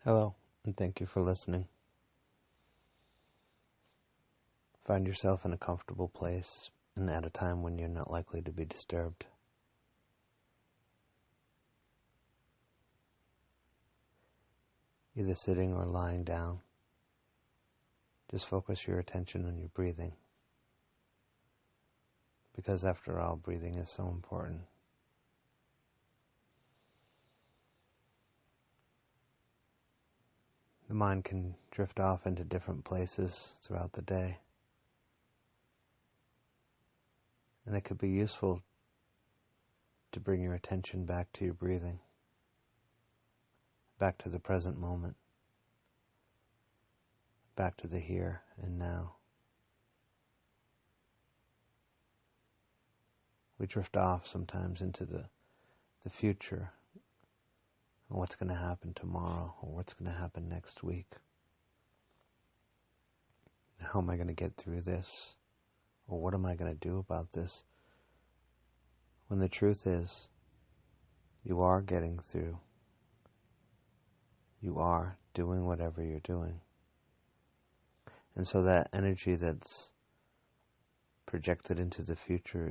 Hello, and thank you for listening. Find yourself in a comfortable place and at a time when you're not likely to be disturbed. Either sitting or lying down. Just focus your attention on your breathing. Because after all, breathing is so important. The mind can drift off into different places throughout the day. And it could be useful to bring your attention back to your breathing, back to the present moment, back to the here and now. We drift off sometimes into the future, or what's going to happen tomorrow, or what's going to happen next week. How am I going to get through this? Or what am I going to do about this? When the truth is, you are getting through. You are doing whatever you're doing. And so that energy that's projected into the future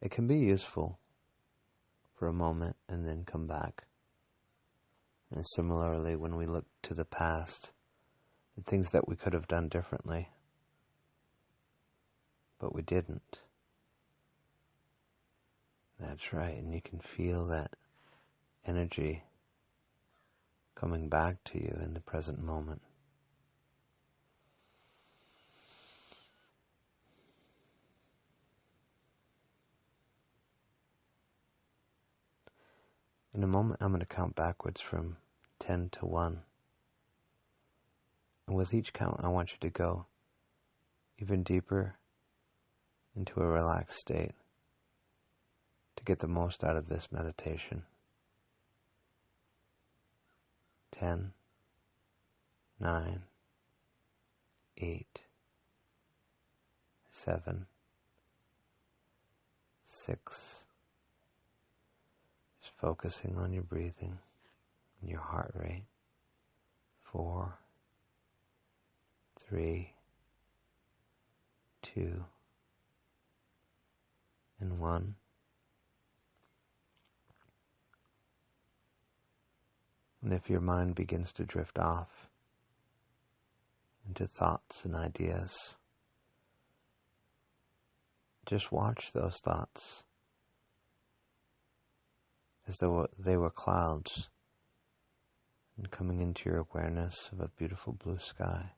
it can be useful for a moment and then come back. And similarly, when we look to the past, the things that we could have done differently, but we didn't. That's right, and you can feel that energy coming back to you in the present moment. In a moment, I'm going to count backwards from 10 to 1. And with each count, I want you to go even deeper into a relaxed state to get the most out of this meditation. 10, 9, 8, 7, 6. Just focusing on your breathing and your heart rate. 4, 3, 2, and 1. And if your mind begins to drift off into thoughts and ideas, just watch those thoughts as though they were clouds and coming into your awareness of a beautiful blue sky.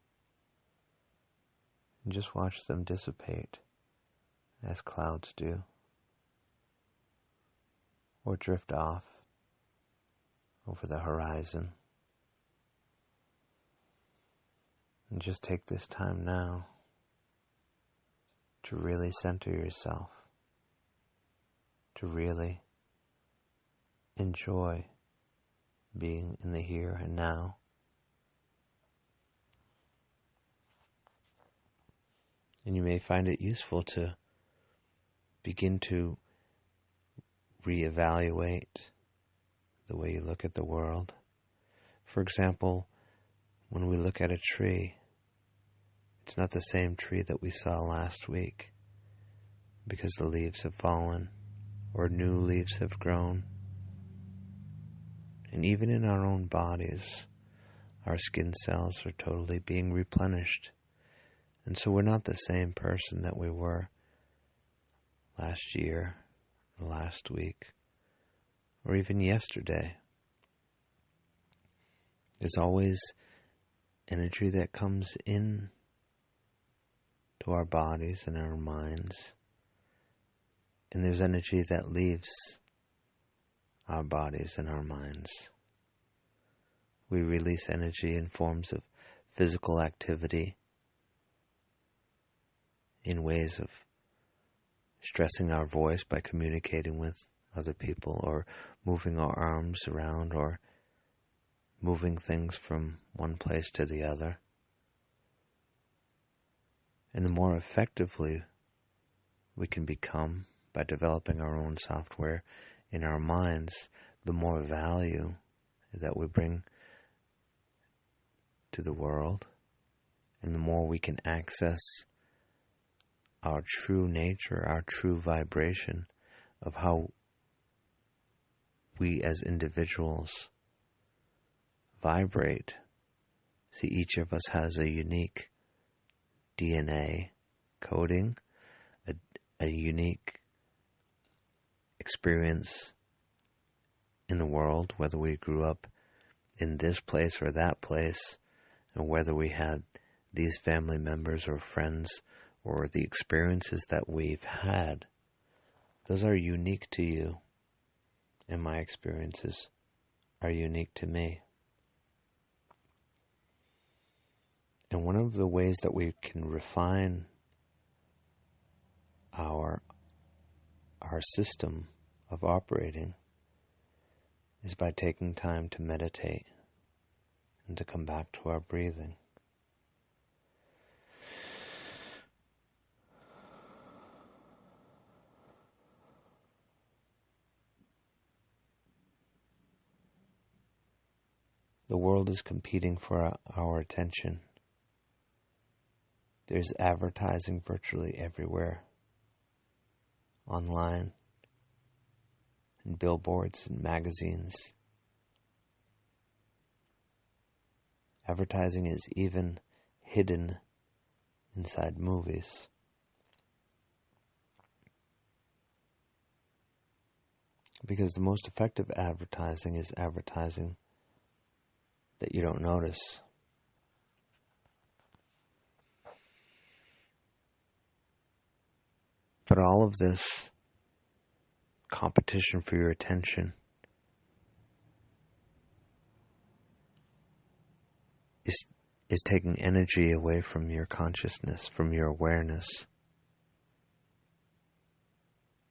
And just watch them dissipate as clouds do, or drift off over the horizon. And just take this time now to really center yourself, to really enjoy being in the here and now. And you may find it useful to begin to reevaluate the way you look at the world. For example, when we look at a tree, it's not the same tree that we saw last week because the leaves have fallen or new leaves have grown. And even in our own bodies, our skin cells are totally being replenished. And so we're not the same person that we were last year, or last week, or even yesterday. There's always energy that comes in to our bodies and our minds, and there's energy that leaves our bodies and our minds. We release energy in forms of physical activity, in ways of stressing our voice by communicating with other people, or moving our arms around, or moving things from one place to the other. And the more effectively we can become by developing our own software in our minds, the more value that we bring to the world, and the more we can access our true nature, our true vibration of how we as individuals vibrate. See, each of us has a unique DNA coding, a unique experience in the world, whether we grew up in this place or that place, and whether we had these family members or friends or the experiences that we've had. Those are unique to you, and my experiences are unique to me. And one of the ways that we can refine our system of operating is by taking time to meditate and to come back to our breathing. The world is competing for our attention. There's advertising virtually everywhere, online, in billboards and magazines. Advertising is even hidden inside movies. Because the most effective advertising is advertising that you don't notice. But all of this competition for your attention is taking energy away from your consciousness, from your awareness.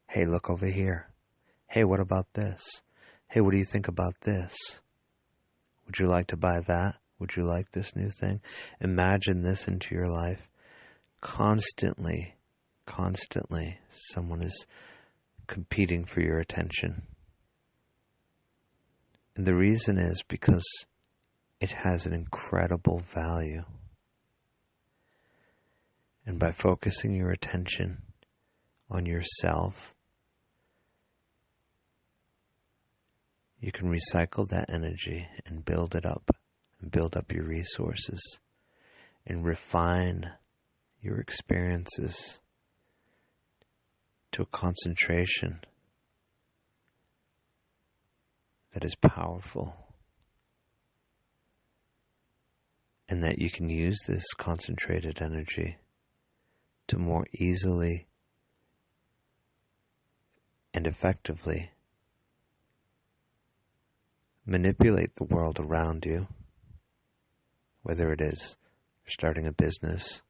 Hey, look over here. Hey, what about this? Hey, what do you think about this? Would you like to buy that? Would you like this new thing? Imagine this into your life. Constantly, someone is competing for your attention. And the reason is because it has an incredible value. And by focusing your attention on yourself, you can recycle that energy and build it up, and build up your resources, and refine your experiences to a concentration that is powerful, and that you can use this concentrated energy to more easily and effectively manipulate the world around you, whether it is starting a business,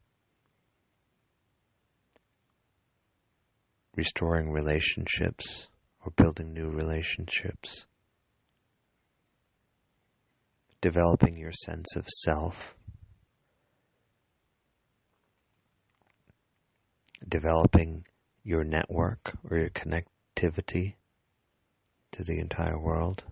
restoring relationships, or building new relationships, developing your sense of self, developing your network or your connectivity to the entire world.